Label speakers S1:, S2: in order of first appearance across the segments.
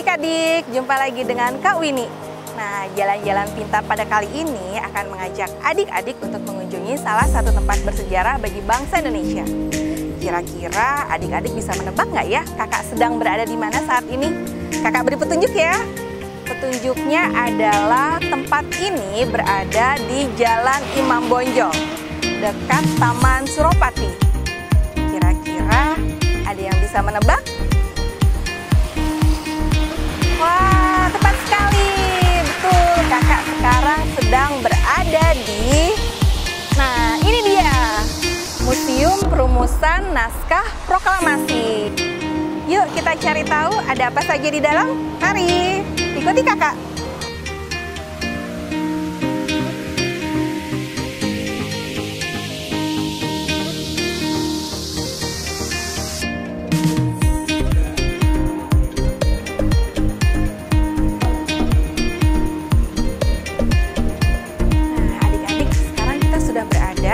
S1: adik-adik, jumpa lagi dengan Kak Winnie. Nah, jalan-jalan pintar pada kali ini akan mengajak adik-adik untuk mengunjungi salah satu tempat bersejarah bagi bangsa Indonesia. Kira-kira adik-adik bisa menebak nggak ya kakak sedang berada di mana saat ini? Kakak beri petunjuk ya. Petunjuknya adalah tempat ini berada di Jalan Imam Bonjol, dekat Taman Suropati. Kira-kira ada yang bisa menebak? Wah, tepat sekali. Betul, kakak sekarang sedang berada di... Nah, ini dia. Museum Perumusan Naskah Proklamasi. Yuk kita cari tahu ada apa saja di dalam. Mari, ikuti kakak.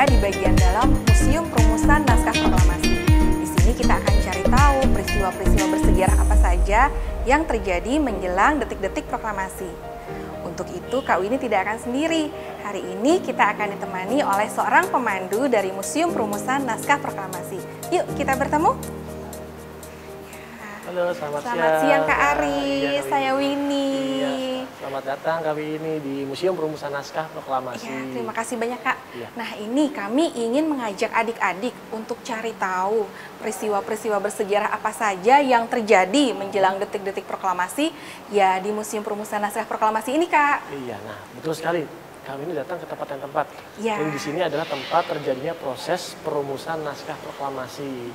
S1: Di bagian dalam Museum Perumusan Naskah Proklamasi. Di sini kita akan cari tahu peristiwa-peristiwa bersejarah apa saja yang terjadi menjelang detik-detik proklamasi. Untuk itu, Kak Winnie tidak akan sendiri. Hari ini kita akan ditemani oleh seorang pemandu dari Museum Perumusan Naskah Proklamasi. Yuk, kita bertemu.
S2: Halo, selamat
S1: siang Kak Ari, ya, saya Winnie.
S2: Iya, selamat datang Kak Winnie di Museum Perumusan Naskah Proklamasi.
S1: Ya, terima kasih banyak Kak.
S2: Ya.
S1: Nah, ini kami ingin mengajak adik-adik untuk cari tahu peristiwa-peristiwa bersejarah apa saja yang terjadi menjelang detik-detik proklamasi ya di Museum Perumusan Naskah Proklamasi ini Kak.
S2: Iya, nah betul sekali. Kami ini datang ke tempat yang tepat.
S1: Ya.
S2: Jadi di sini adalah tempat terjadinya proses perumusan naskah proklamasi.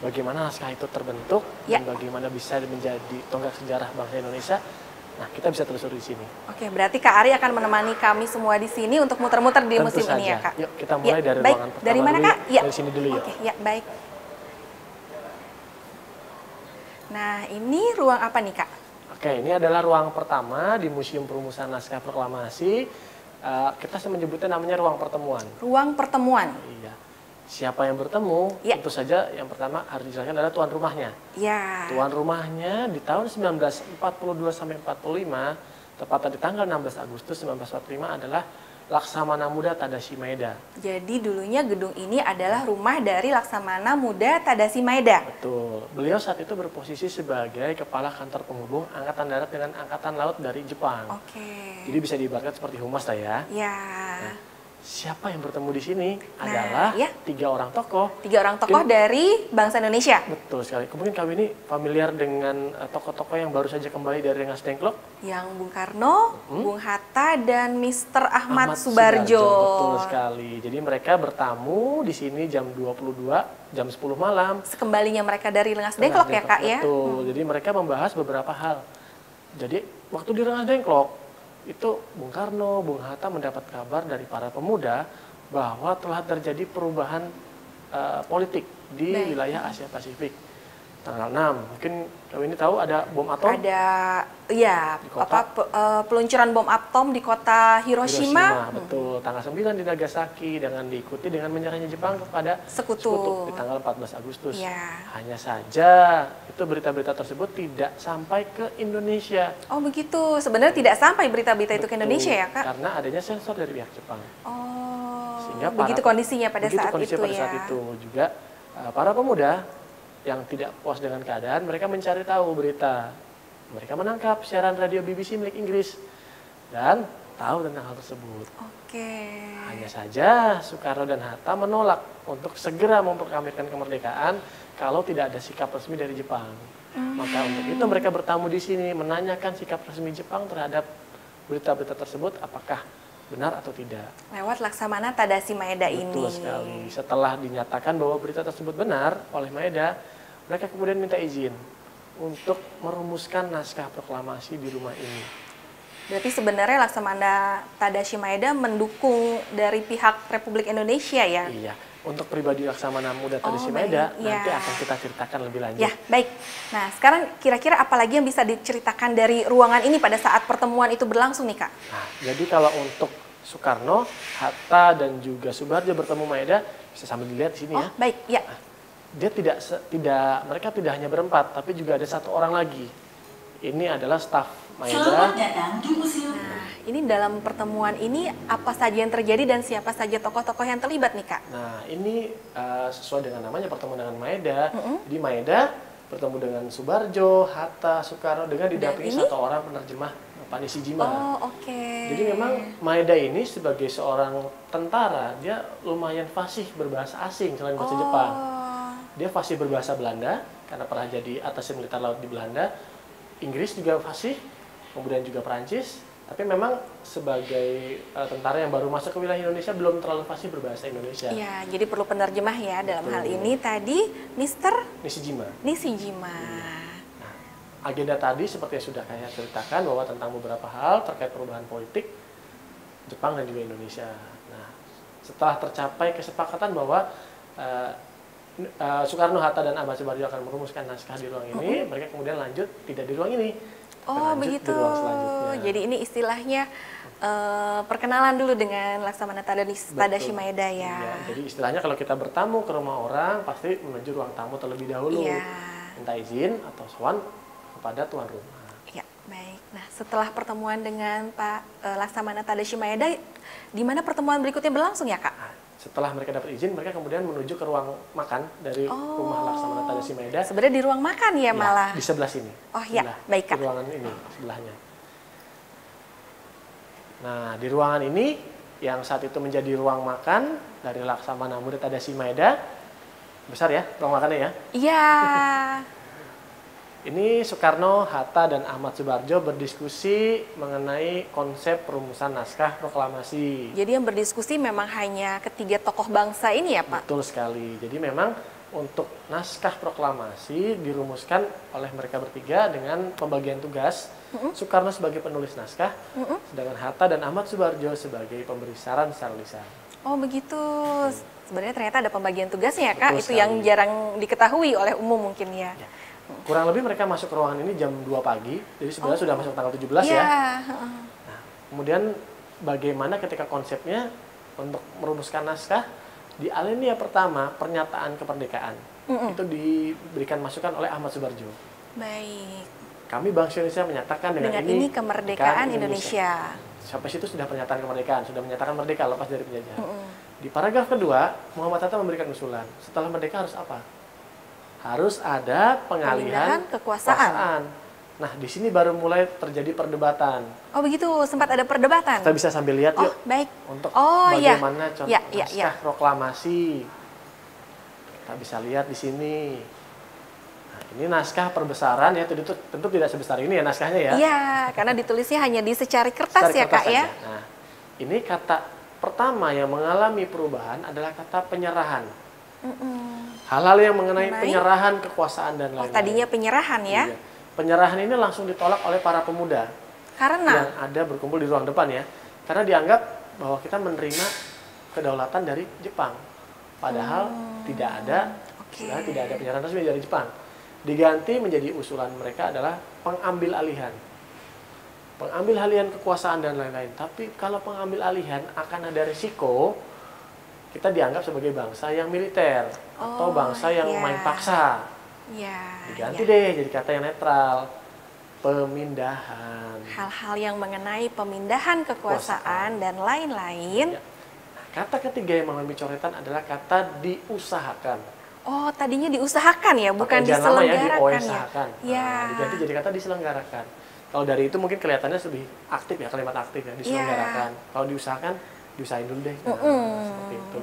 S2: Bagaimana naskah itu terbentuk
S1: ya.
S2: Dan bagaimana bisa menjadi tonggak sejarah bangsa Indonesia. Nah, kita bisa telusuri di sini.
S1: Oke, berarti Kak Ari akan menemani kami semua di sini untuk muter-muter di museum ini ya Kak.
S2: Yuk, kita mulai dari
S1: baik.
S2: ruangan pertama.
S1: Dari mana
S2: dulu,
S1: Kak? Ya.
S2: Dari sini dulu ya.
S1: Oke, ya baik. Nah, ini ruang apa nih Kak?
S2: Oke, ini adalah ruang pertama di Museum Perumusan Naskah Proklamasi. Kita menyebutnya namanya ruang pertemuan. Ruang pertemuan. Iya. Siapa yang bertemu, ya. Tentu saja yang pertama harus dijelaskan adalah tuan rumahnya.
S1: Ya.
S2: Tuan rumahnya di tahun 1942 sampai 45, tepatnya di tanggal 16 Agustus 1945 adalah Laksamana Muda Tadashi Maeda.
S1: Jadi dulunya gedung ini adalah rumah dari Laksamana Muda Tadashi Maeda.
S2: Betul. Beliau saat itu berposisi sebagai kepala kantor penghubung Angkatan Darat dengan Angkatan Laut dari Jepang.
S1: Oke.
S2: Jadi bisa diibaratkan seperti humas lah ya.
S1: Ya.
S2: Nah, siapa yang bertemu di sini adalah
S1: ya.
S2: tiga orang tokoh.
S1: Tiga orang tokoh dari bangsa Indonesia.
S2: Betul sekali. Kemudian kami ini familiar dengan tokoh-tokoh yang baru saja kembali dari Rengas Dengklok.
S1: Yang Bung Karno, Bung Hatta, dan Mr. Ahmad Subarjo.
S2: Betul sekali. Jadi mereka bertamu di sini jam 22, jam 10 malam.
S1: Sekembalinya mereka dari Rengas Dengklok ya Kak ya?
S2: Betul. Jadi mereka membahas beberapa hal. Jadi waktu di Rengas Dengklok, itu Bung Karno, Bung Hatta mendapat kabar dari para pemuda bahwa telah terjadi perubahan politik di wilayah Asia Pasifik. Tanggal 6, mungkin kau ini tahu ada bom atom?
S1: Ada, ya, peluncuran bom atom di kota Hiroshima.
S2: Betul. Tanggal 9 di Nagasaki, dengan diikuti dengan menyerahnya Jepang kepada Sekutu di tanggal 14 Agustus.
S1: Ya.
S2: Hanya saja itu berita-berita tersebut tidak sampai ke Indonesia.
S1: Oh begitu, sebenarnya tidak sampai berita-berita itu ke Indonesia ya Kak?
S2: Karena adanya sensor dari pihak Jepang.
S1: Oh,
S2: sehingga
S1: begitu kondisinya pada saat itu ya.
S2: Saat itu juga para pemuda yang tidak puas dengan keadaan, mereka mencari tahu berita. Mereka menangkap siaran radio BBC milik Inggris dan tahu tentang hal tersebut.
S1: Oke.
S2: Hanya saja Soekarno dan Hatta menolak untuk segera memproklamirkan kemerdekaan kalau tidak ada sikap resmi dari Jepang. Maka untuk itu mereka bertamu di sini menanyakan sikap resmi Jepang terhadap berita-berita tersebut, apakah benar atau tidak.
S1: Lewat Laksamana Tadashi Maeda ini.
S2: Betul sekali. Setelah dinyatakan bahwa berita tersebut benar oleh Maeda, mereka kemudian minta izin untuk merumuskan naskah proklamasi di rumah ini.
S1: Berarti sebenarnya Laksamana Tadashi Maeda mendukung dari pihak Republik Indonesia ya?
S2: Iya. Untuk pribadi Laksamana Muda Tadashi Maeda nanti akan kita ceritakan lebih lanjut.
S1: Ya, baik. Nah, sekarang kira-kira apa lagi yang bisa diceritakan dari ruangan ini pada saat pertemuan itu berlangsung nih Kak?
S2: Nah, jadi kalau untuk Soekarno, Hatta, dan juga Subarjo bertemu Maeda, bisa sambil dilihat di sini ya.
S1: Baik, ya.
S2: Nah, dia mereka tidak hanya berempat, tapi juga ada satu orang lagi ini adalah staf
S3: Selamat
S2: Maeda.
S3: datang di Museum.
S1: Nah, ini dalam pertemuan ini apa saja yang terjadi dan siapa saja tokoh-tokoh yang terlibat nih Kak?
S2: Nah, ini sesuai dengan namanya pertemuan dengan Maeda. Jadi Maeda bertemu dengan Subarjo, Hatta, Soekarno dengan didampingi
S1: ini?
S2: satu orang penerjemah, Pak Nishijima.
S1: Oh, oke.
S2: Jadi memang Maeda ini sebagai seorang tentara, dia lumayan fasih berbahasa asing selain bahasa Jepang. Dia fasih berbahasa Belanda karena pernah jadi atasé militer laut di Belanda. Inggris juga fasih, kemudian juga Perancis. Tapi memang sebagai tentara yang baru masuk ke wilayah Indonesia belum terlalu fasih berbahasa Indonesia.
S1: Iya, jadi perlu penerjemah ya dalam
S2: Betul.
S1: hal ini tadi Mr.
S2: Nishijima.
S1: Nishijima.
S2: Nah, agenda tadi seperti yang sudah saya ceritakan bahwa tentang beberapa hal terkait perubahan politik Jepang dan juga Indonesia. Nah, setelah tercapai kesepakatan bahwa Soekarno, Hatta, dan Ahmad Subarjo akan merumuskan naskah di ruang ini, mereka kemudian lanjut tidak di ruang ini.
S1: Oh,
S2: Lanjut
S1: begitu.
S2: di ruang selanjutnya.
S1: Jadi ini istilahnya perkenalan dulu dengan Laksamana Tadashi Maeda ya.
S2: Iya, jadi istilahnya kalau kita bertamu ke rumah orang pasti menuju ruang tamu terlebih dahulu.
S1: Iya.
S2: Minta izin atau sowan kepada tuan rumah.
S1: Ya, baik. Nah, setelah pertemuan dengan Pak Laksamana Tadashi Maeda, di mana pertemuan berikutnya berlangsung ya, Kak?
S2: Nah, setelah mereka dapat izin, mereka kemudian menuju ke ruang makan dari rumah Laksamana Tadashi Maeda.
S1: Sebenarnya di ruang makan ya, malah.
S2: Di sebelah sini.
S1: Oh ya,
S2: Sebelah,
S1: baik, Kak.
S2: Di ruangan ini, sebelahnya. Nah, di ruangan ini yang saat itu menjadi ruang makan dari Laksamana Muda Tadashi Maeda. Besar ya ruang makannya ya.
S1: Iya.
S2: Ini Soekarno, Hatta, dan Ahmad Subarjo berdiskusi mengenai konsep perumusan naskah proklamasi.
S1: Jadi yang berdiskusi memang hanya ketiga tokoh bangsa ini ya, Pak?
S2: Betul sekali. Jadi memang untuk naskah proklamasi dirumuskan oleh mereka bertiga dengan pembagian tugas. Soekarno sebagai penulis naskah, sedangkan Hatta dan Ahmad Subarjo sebagai pemberi saran secara lisan.
S1: Oh, begitu. Sebenarnya ternyata ada pembagian tugasnya ya, Kak?
S2: Betul
S1: Itu yang
S2: sekali.
S1: jarang diketahui oleh umum mungkin ya.
S2: Ya. Kurang lebih mereka masuk ke ruangan ini jam 2 pagi, jadi sebenarnya sudah masuk tanggal 17
S1: Iya.
S2: ya. Nah, kemudian bagaimana ketika konsepnya untuk merumuskan naskah, di alinea pertama pernyataan kemerdekaan itu diberikan masukan oleh Ahmad Subarjo.
S1: Baik.
S2: Kami bangsa Indonesia menyatakan dengan
S1: Ini kemerdekaan Indonesia.
S2: Sampai situ sudah pernyataan kemerdekaan, sudah menyatakan merdeka lepas dari penjajahan. Di paragraf kedua, Muhammad Hatta memberikan usulan, setelah merdeka harus apa? Harus ada pengalihan
S1: kekuasaan.
S2: Nah, di sini baru mulai terjadi perdebatan.
S1: Oh, begitu. Sempat ada perdebatan.
S2: Kita bisa sambil lihat
S1: Oh,
S2: yuk
S1: baik.
S2: untuk
S1: iya.
S2: bagaimana contoh
S1: Ya,
S2: naskah proklamasi. Kita bisa lihat di sini. Nah, ini naskah perbesaran ya, tentu tidak sebesar ini ya naskahnya ya.
S1: Iya, karena ditulisnya hanya di secari kertas
S2: Secari
S1: ya,
S2: kertas
S1: Kak ya.
S2: saja. Nah, ini kata pertama yang mengalami perubahan adalah kata penyerahan. Hal-hal yang mengenai penyerahan kekuasaan dan
S1: Oh,
S2: lain-lain.
S1: tadinya penyerahan ya.
S2: Iya. Penyerahan ini langsung ditolak oleh para pemuda
S1: Karena
S2: yang ada berkumpul di ruang depan ya. Karena dianggap bahwa kita menerima kedaulatan dari Jepang. Padahal tidak ada, istilahnya tidak ada penyerahan resmi dari Jepang. Diganti menjadi usulan mereka adalah pengambil alihan. Pengambil alihan kekuasaan dan lain-lain. Tapi kalau pengambil alihan akan ada risiko kita dianggap sebagai bangsa yang militer atau bangsa yang main paksa.
S1: ya,
S2: Diganti deh jadi kata yang netral, pemindahan.
S1: hal-hal yang mengenai pemindahan kekuasaan dan lain-lain.
S2: Ya. Nah, kata ketiga yang mengalami coretan adalah kata diusahakan.
S1: Oh, tadinya diusahakan ya, bukan
S2: Pakai jangan nama ya,
S1: diselenggarakan ya.
S2: diusahakan.
S1: Ya.
S2: Nah, diganti jadi kata diselenggarakan. Kalau dari itu mungkin kelihatannya lebih aktif ya, kalimat aktif ya, diselenggarakan. Kalau diusahakan, diusahain dulu deh. Nah, seperti itu.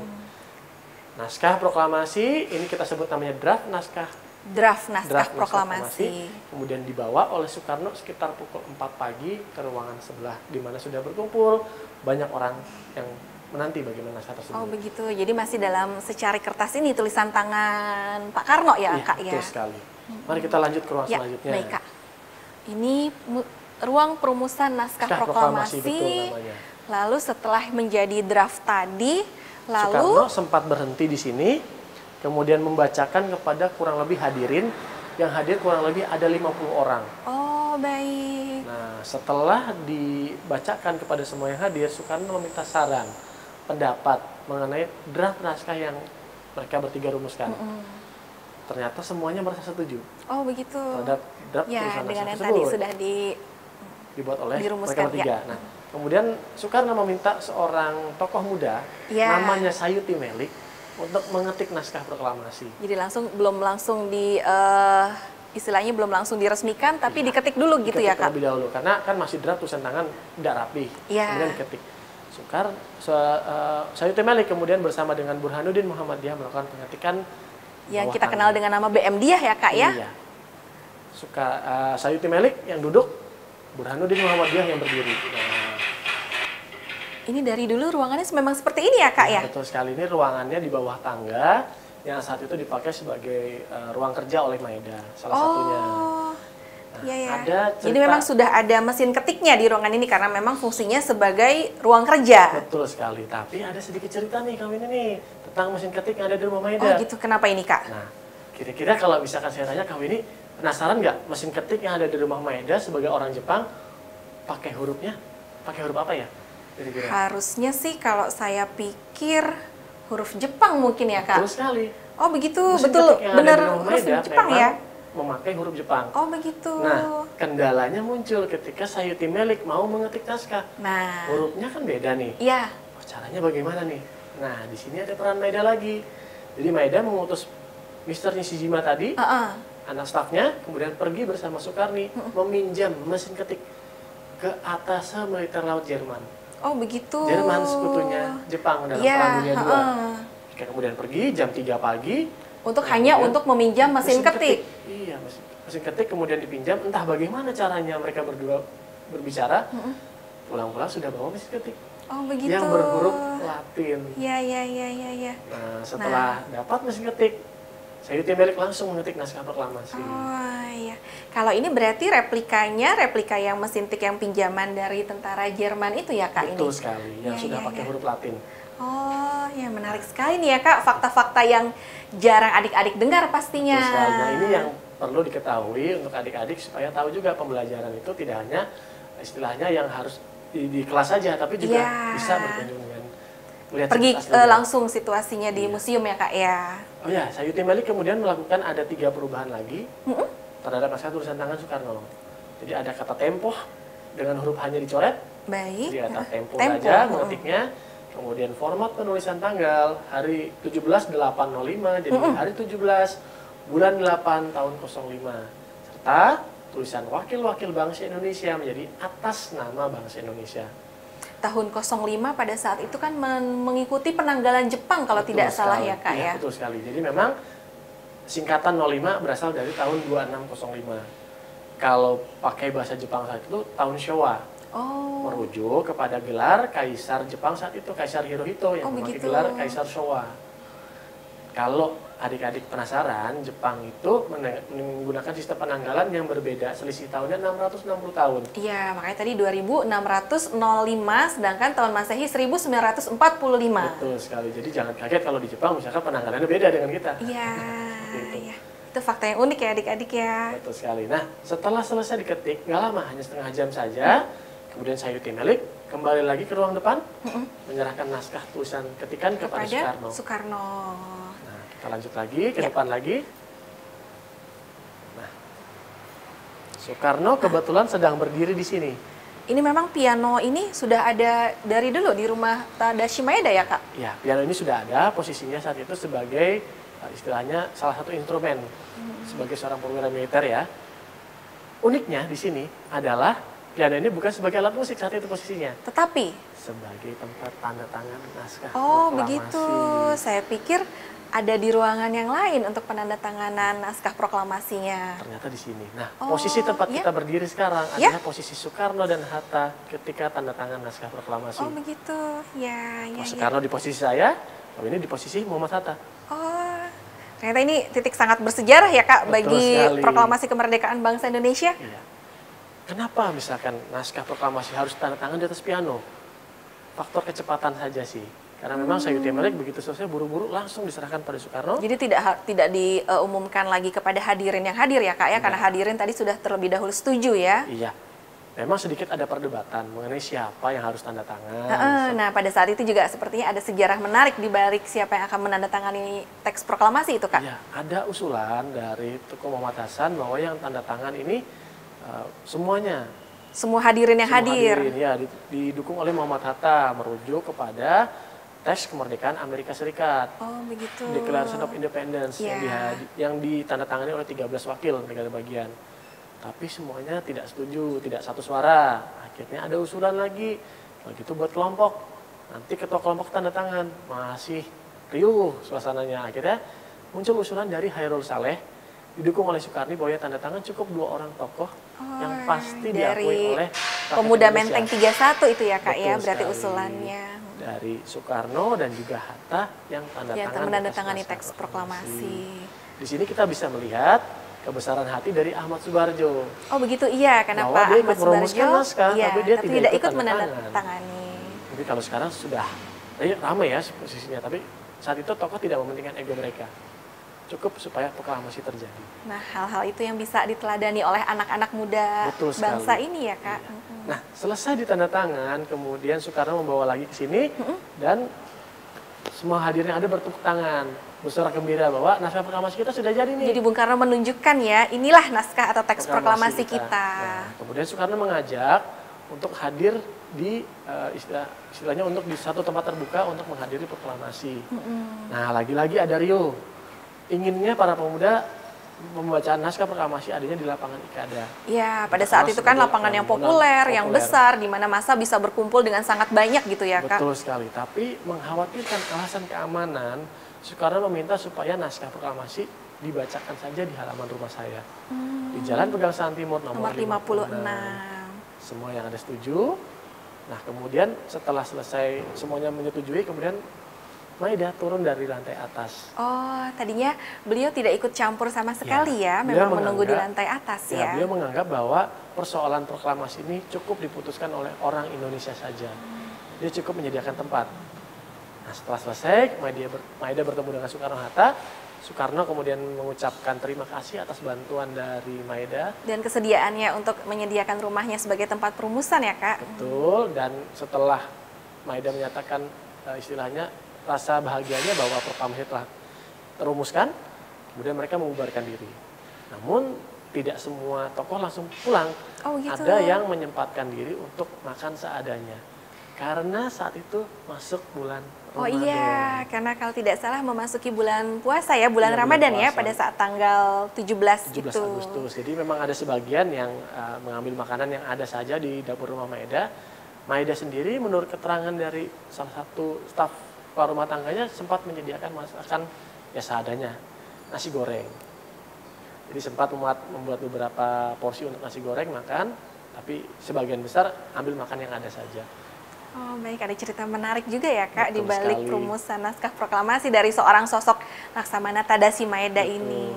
S2: Naskah proklamasi, ini kita sebut namanya draft naskah.
S1: Draft naskah proklamasi.
S2: Kemudian dibawa oleh Soekarno sekitar pukul 4 pagi ke ruangan sebelah, di mana sudah berkumpul banyak orang yang menanti bagaimana naskah tersebut.
S1: Oh, begitu. Jadi masih dalam secari kertas ini tulisan tangan Pak Karno ya,
S2: Iya,
S1: Kak ya.
S2: betul sekali. Mari kita lanjut ke ruang
S1: Ya,
S2: selanjutnya.
S1: baik, Kak. Ini ruang perumusan naskah proklamasi.
S2: betul namanya.
S1: Lalu setelah menjadi draft tadi, lalu
S2: Soekarno sempat berhenti di sini, kemudian membacakan kepada kurang lebih hadirin, yang hadir kurang lebih ada 50 orang.
S1: oh, baik.
S2: Nah, setelah dibacakan kepada semua yang hadir, Soekarno meminta saran, pendapat mengenai draft naskah yang mereka bertiga rumuskan. ternyata semuanya merasa setuju
S1: Oh begitu.
S2: terhadap draft
S1: Ya,
S2: tulisan
S1: dengan
S2: naskah
S1: yang tadi
S2: tersebut
S1: sudah
S2: dibuat oleh mereka
S1: dirumuskan,
S2: bertiga.
S1: ya.
S2: Nah, kemudian Soekarno meminta seorang tokoh muda
S1: Ya.
S2: namanya Sayuti Melik untuk mengetik naskah proklamasi.
S1: Jadi belum langsung istilahnya belum langsung diresmikan, tapi diketik dulu gitu ya
S2: Diketik
S1: Kak?
S2: terlebih dahulu karena kan masih draft tulisan tangan tidak rapi.
S1: Iya.
S2: Kemudian diketik. Sayuti Melik kemudian bersama dengan Burhanuddin Muhammadiyah melakukan pengetikan
S1: Yang
S2: bawah
S1: kita kenal
S2: tangan.
S1: dengan nama BM Diah ya Kak ya?
S2: Iya. Sayuti Melik yang duduk, Burhanuddin Muhammadiyah yang berdiri. Nah,
S1: Ini dari dulu ruangannya memang seperti ini ya Kak ya?
S2: betul sekali, ini ruangannya di bawah tangga yang saat itu dipakai sebagai ruang kerja oleh Maeda, salah satunya.
S1: Iya ya.
S2: Ada cerita-
S1: Jadi memang sudah ada mesin ketiknya di ruangan ini karena memang fungsinya sebagai ruang kerja.
S2: Betul sekali, tapi ada sedikit cerita nih kami ini nih tentang mesin ketik yang ada di rumah
S1: Oh
S2: Maeda.
S1: gitu, kenapa ini Kak?
S2: Nah, kira-kira kalau misalkan saya tanya kami ini penasaran nggak mesin ketik yang ada di rumah Maeda sebagai orang Jepang pakai hurufnya? Pakai huruf apa ya? Kira-kira.
S1: Harusnya sih kalau saya pikir huruf Jepang mungkin ya Kak?
S2: Betul sekali.
S1: Oh begitu,
S2: Mesin
S1: betul,
S2: ketik yang ada
S1: benar
S2: di rumah
S1: huruf
S2: Maeda
S1: Jepang
S2: memang
S1: ya?
S2: memakai huruf Jepang.
S1: Oh begitu.
S2: Nah, kendalanya muncul ketika Sayuti Melik mau mengetik naskah.
S1: Nah,
S2: Hurufnya kan beda nih.
S1: iya.
S2: Oh, caranya bagaimana nih? Nah, di sini ada peran Maeda lagi. Jadi Maeda mengutus Mr. Nishijima tadi, anak stafnya, kemudian pergi bersama Soekarni meminjam mesin ketik ke atas militer laut Jerman.
S1: Oh begitu.
S2: Jerman sekutunya Jepang dalam
S1: Iya,
S2: Perang Dunia II. Jika kemudian pergi jam 3 pagi,
S1: Untuk hanya
S2: kemudian
S1: untuk meminjam mesin ketik.
S2: Iya, mesin ketik kemudian dipinjam. Entah bagaimana caranya mereka berdua berbicara. Pulang-pulang sudah bawa mesin ketik
S1: Oh begitu.
S2: yang berhuruf Latin.
S1: Iya, iya, iya, iya, iya.
S2: Nah, setelah dapat mesin ketik, Sayuti Melik langsung mengetik naskah proklamasi.
S1: Oh iya. Kalau ini berarti replika yang mesin tik yang pinjaman dari tentara Jerman itu ya Kak
S2: Betul
S1: ini?
S2: sekali, yang
S1: Iya,
S2: sudah
S1: iya,
S2: pakai
S1: iya.
S2: huruf Latin.
S1: Oh ya, menarik sekali nih ya Kak, fakta-fakta yang jarang adik-adik dengar pastinya.
S2: Betul sekali. Nah, ini yang perlu diketahui untuk adik-adik supaya tahu juga pembelajaran itu tidak hanya istilahnya yang harus di kelas saja, tapi juga
S1: Iya.
S2: bisa berkunjung dengan melihat
S1: Pergi
S2: aslinya.
S1: langsung situasinya di
S2: Iya.
S1: museum ya Kak ya?
S2: Oh ya, Sayuti Melik kemudian melakukan ada 3 perubahan lagi terhadap naskah tulisan tangan Soekarno. Jadi ada kata tempoh dengan huruf hanya dicoret,
S1: Baik.
S2: di atas tempo
S1: Tempo,
S2: saja mengetiknya. Kemudian format penulisan tanggal hari 17/8/05 jadi hari 17 bulan 8 tahun 05. Serta tulisan wakil-wakil bangsa Indonesia menjadi atas nama bangsa Indonesia.
S1: Tahun 05 pada saat itu kan mengikuti penanggalan Jepang kalau
S2: Betul
S1: tidak salah
S2: sekali.
S1: ya Kak
S2: Iya,
S1: ya?
S2: betul sekali. Jadi memang singkatan 05 berasal dari tahun 2605. Kalau pakai bahasa Jepang saat itu tahun Showa.
S1: Oh.
S2: Merujuk kepada gelar Kaisar Jepang saat itu, Kaisar Hirohito yang memakai
S1: begitu.
S2: gelar Kaisar Showa. Kalau adik-adik penasaran, Jepang itu menggunakan sistem penanggalan yang berbeda, selisih tahunnya 660 tahun.
S1: Iya, makanya tadi 2605, sedangkan tahun Masehi 1945.
S2: Betul sekali. Jadi jangan kaget kalau di Jepang misalkan penanggalannya beda dengan kita.
S1: Iya,
S2: Gitu.
S1: iya. Itu fakta yang unik ya adik-adik ya.
S2: Betul sekali. Nah, setelah selesai diketik, nggak lama, hanya setengah jam saja. Kemudian Sayuti Melik kembali lagi ke ruang depan, menyerahkan naskah tulisan ketikan kepada Soekarno.
S1: Soekarno.
S2: Nah, kita lanjut lagi ke
S1: Ya.
S2: depan lagi. Nah, Soekarno kebetulan sedang berdiri di sini.
S1: Ini memang piano ini sudah ada dari dulu di rumah Tadashi Maeda ya Kak?
S2: Ya, piano ini sudah ada, posisinya saat itu sebagai istilahnya salah satu instrumen sebagai seorang perwira militer ya. Uniknya di sini adalah piano ini bukan sebagai alat musik saat itu posisinya,
S1: Tetapi,
S2: sebagai tempat tanda tangan naskah
S1: oh
S2: proklamasi.
S1: begitu, saya pikir ada di ruangan yang lain untuk penandatanganan naskah proklamasinya.
S2: Ternyata di sini. Nah,
S1: Oh,
S2: posisi tempat
S1: ya.
S2: kita berdiri sekarang
S1: Ya.
S2: adalah posisi Soekarno dan Hatta ketika tanda tangan naskah proklamasi.
S1: Oh begitu, ya, ya,
S2: Kalau
S1: ya.
S2: Soekarno di posisi saya, kalau ini di posisi Muhammad Hatta.
S1: Oh, ternyata ini titik sangat bersejarah ya Kak
S2: Betul
S1: bagi
S2: sekali.
S1: proklamasi kemerdekaan bangsa Indonesia.
S2: Iya. Kenapa misalkan naskah proklamasi harus tanda tangan di atas piano? Faktor kecepatan saja sih. Karena memang Sayuti Melik begitu selesai buru-buru langsung diserahkan pada Soekarno.
S1: Jadi tidak diumumkan lagi kepada hadirin yang hadir ya Kak ya, karena hadirin tadi sudah terlebih dahulu setuju ya.
S2: Iya. memang sedikit ada perdebatan mengenai siapa yang harus tanda tangan.
S1: Nah, pada saat itu juga sepertinya ada sejarah menarik di balik siapa yang akan menandatangani teks proklamasi itu, Kak.
S2: Ya, ada usulan dari Tunku Muhammad Hasan bahwa yang tanda tangan ini semuanya.
S1: Semua hadirin yang
S2: Semua
S1: hadir.
S2: hadirin, ya, didukung oleh Muhammad Hatta, merujuk kepada teks kemerdekaan Amerika Serikat.
S1: Oh, begitu.
S2: Declaration of Independence yang ditandatangani oleh 13 wakil negara bagian. Tapi semuanya tidak setuju, tidak satu suara. Akhirnya ada usulan lagi, kalau gitu buat kelompok. Nanti ketua kelompok tanda tangan, masih riuh suasananya. Akhirnya muncul usulan dari Hairul Saleh, didukung oleh Sukarni bahwa ya tanda tangan cukup 2 orang tokoh yang pasti diakui oleh
S1: Pemuda Menteng 31 itu ya, Kak.
S2: Betul
S1: ya, berarti
S2: sekali.
S1: usulannya.
S2: Dari Soekarno dan juga Hatta yang
S1: menandatangani teks proklamasi.
S2: Di sini kita bisa melihat kebesaran hati dari Ahmad Subarjo.
S1: Oh begitu, iya. Kenapa
S2: bahwa dia ikut
S1: Ahmad
S2: merumuskan
S1: Subarjo
S2: naskah, tapi dia tidak ikut
S1: menandatangani.
S2: Tapi kalau sekarang sudah ramai ya posisinya, tapi saat itu tokoh tidak mementingkan ego mereka. Cukup supaya proklamasi terjadi.
S1: Nah, hal-hal itu yang bisa diteladani oleh anak-anak muda bangsa ini ya, Kak.
S2: Iya. Nah, selesai ditandatangan, kemudian Soekarno membawa lagi ke sini dan semua hadirin yang ada bertepuk tangan, bersorak gembira bahwa naskah proklamasi kita sudah jadi nih.
S1: Jadi Bung Karno menunjukkan ya, inilah naskah atau teks proklamasi kita.
S2: Nah, kemudian Soekarno mengajak untuk hadir di istilahnya untuk di satu tempat terbuka untuk menghadiri proklamasi. Nah, lagi-lagi ada Rio. Inginnya para pemuda pembacaan naskah proklamasi adanya di lapangan Ikada.
S1: Ya, pada saat itu kan lapangan yang populer, yang besar, di mana massa bisa berkumpul dengan sangat banyak gitu ya, Kak.
S2: Betul sekali, tapi mengkhawatirkan alasan keamanan, Soekarno meminta supaya naskah proklamasi dibacakan saja di halaman rumah saya. Di Jalan Pegangsaan Timur nomor 56. Semua yang ada setuju. Nah, kemudian setelah selesai semuanya menyetujui, kemudian Maida turun dari lantai atas.
S1: Oh, tadinya beliau tidak ikut campur sama sekali ya, memang menunggu di lantai atas ya.
S2: Beliau menganggap bahwa persoalan proklamasi ini cukup diputuskan oleh orang Indonesia saja. Dia cukup menyediakan tempat. Nah, setelah selesai, Maida bertemu dengan Soekarno-Hatta. Soekarno kemudian mengucapkan terima kasih atas bantuan dari Maida.
S1: Dan kesediaannya untuk menyediakan rumahnya sebagai tempat perumusan ya, Kak.
S2: Betul, dan setelah Maida menyatakan istilahnya rasa bahagianya bahwa proklamasi telah terumuskan, kemudian mereka membubarkan diri. Namun tidak semua tokoh langsung pulang.
S1: Oh, gitu.
S2: Ada yang menyempatkan diri untuk makan seadanya. Karena saat itu masuk bulan Ramadan.
S1: Oh iya, karena kalau tidak salah memasuki bulan puasa ya, bulan Ramadan ya, pada saat tanggal 17 itu.
S2: Agustus. Jadi memang ada sebagian yang mengambil makanan yang ada saja di dapur rumah Maida. Maida sendiri menurut keterangan dari salah satu staf rumah tangganya sempat menyediakan masakan ya seadanya, nasi goreng. Jadi sempat membuat beberapa porsi untuk nasi goreng makan, tapi sebagian besar ambil makan yang ada saja.
S1: Oh baik, ada cerita menarik juga ya, Kak, di balik rumusan naskah proklamasi dari seorang sosok Laksamana Tadasi Maeda ini.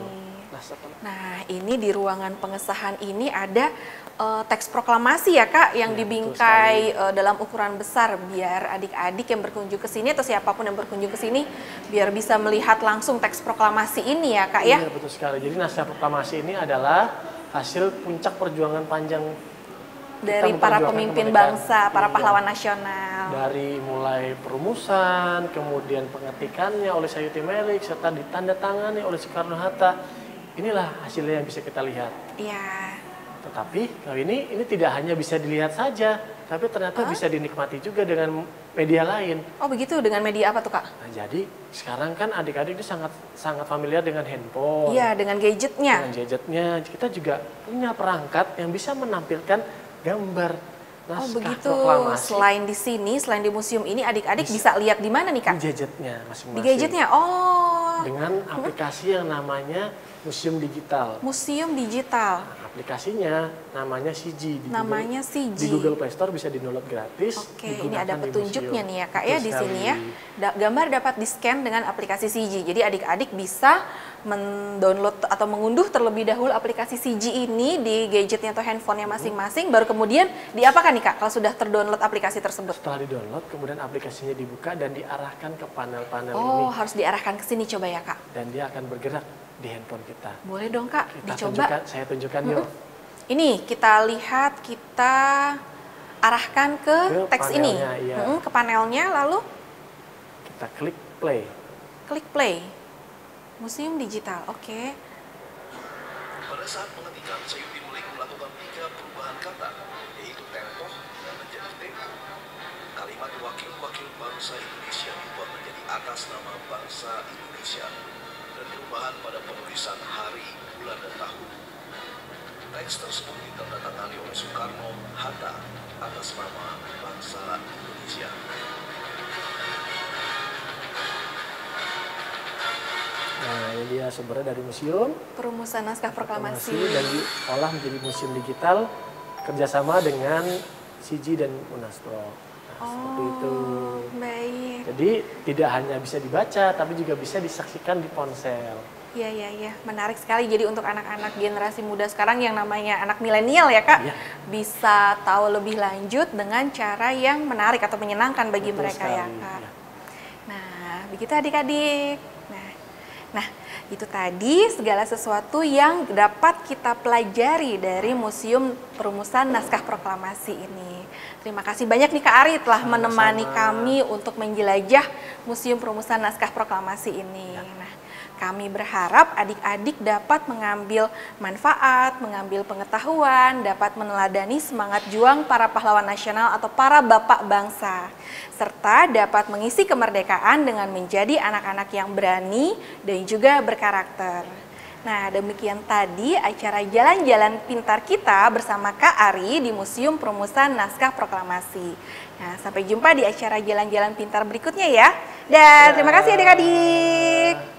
S1: Nah, ini di ruangan pengesahan ini ada teks proklamasi ya, Kak, yang dibingkai dalam ukuran besar biar adik-adik yang berkunjung ke sini atau siapapun yang berkunjung ke sini biar bisa melihat langsung teks proklamasi ini ya, Kak ya.
S2: Iya, betul sekali. Jadi naskah proklamasi ini adalah hasil puncak perjuangan panjang
S1: dari para pemimpin bangsa, para pahlawan nasional.
S2: Dari mulai perumusan, kemudian pengetikannya oleh Sayuti Melik, serta ditandatangani oleh Soekarno-Hatta. Inilah hasilnya yang bisa kita lihat.
S1: Iya.
S2: Tetapi kali ini tidak hanya bisa dilihat saja, tapi ternyata bisa dinikmati juga dengan media lain.
S1: Oh begitu, dengan media apa tuh, Kak?
S2: Nah, jadi sekarang kan adik-adik itu sangat familiar dengan handphone.
S1: Iya, dengan gadgetnya.
S2: Dengan gadgetnya, kita juga punya perangkat yang bisa menampilkan gambar naskah proklamasi.
S1: Selain di sini, selain di museum ini, adik-adik bisa lihat di mana nih, Kak?
S2: Di gadgetnya masing-masing.
S1: Di gadgetnya, oh.
S2: Dengan aplikasi yang namanya Museum Digital.
S1: Museum Digital.
S2: Nah, aplikasinya namanya CG.
S1: Namanya CG.
S2: Di Google Play Store bisa di-download gratis.
S1: Oke, ini ada petunjuknya nih ya, Kak ya, di sini ya. Gambar dapat di-scan dengan aplikasi CG. Jadi adik-adik bisa mendownload atau mengunduh terlebih dahulu aplikasi CG ini di gadgetnya atau handphonenya masing-masing, baru kemudian diapakan nih, Kak, kalau sudah terdownload aplikasi tersebut?
S2: Setelah di-download, kemudian aplikasinya dibuka dan diarahkan ke panel-panel ini.
S1: Oh, harus diarahkan ke sini coba ya, Kak.
S2: Dan dia akan bergerak di handphone kita.
S1: Boleh dong, Kak, dicoba.
S2: Saya tunjukkan yuk.
S1: Ini kita lihat, kita arahkan ke teks ini,
S2: iya.
S1: ke panelnya, lalu
S2: kita klik play.
S1: Klik play. Museum digital, oke.
S3: Pada saat mengetikkan, Sayuti mulai melakukan 3 perubahan kata, yaitu tempo dan menjadi tempo. Kalimat wakil-wakil bangsa Indonesia diubah menjadi atas nama bangsa Indonesia, dan perubahan pada penulisan hari, bulan, dan tahun. Teks tersebut ditandatangani oleh Soekarno Hatta atas nama bangsa Indonesia.
S2: Nah, ini dia sumbernya dari museum.
S1: Perumusan naskah proklamasi.
S2: Dan diolah menjadi museum digital kerjasama dengan Siji dan Unaspro. Nah, seperti itu.
S1: Baik.
S2: Jadi tidak hanya bisa dibaca, tapi juga bisa disaksikan di ponsel.
S1: Iya. Menarik sekali. Jadi untuk anak-anak generasi muda sekarang yang namanya anak milenial ya Kak,
S2: Iya.
S1: bisa tahu lebih lanjut dengan cara yang menarik atau menyenangkan bagi
S2: Betul
S1: mereka
S2: sekali,
S1: ya Kak.
S2: iya.
S1: Nah, begitu adik-adik. Nah, itu tadi segala sesuatu yang dapat kita pelajari dari Museum Perumusan Naskah Proklamasi ini. Terima kasih banyak nih Kak Ari telah
S2: Sama-sama.
S1: menemani kami untuk menjelajah Museum Perumusan Naskah Proklamasi ini. Nah, kami berharap adik-adik dapat mengambil manfaat, mengambil pengetahuan, dapat meneladani semangat juang para pahlawan nasional atau para bapak bangsa, serta dapat mengisi kemerdekaan dengan menjadi anak-anak yang berani dan juga berkarakter. Nah, demikian tadi acara Jalan-Jalan Pintar kita bersama Kak Ari di Museum Perumusan Naskah Proklamasi. Nah, sampai jumpa di acara Jalan-Jalan Pintar berikutnya ya. Dan terima kasih adik-adik.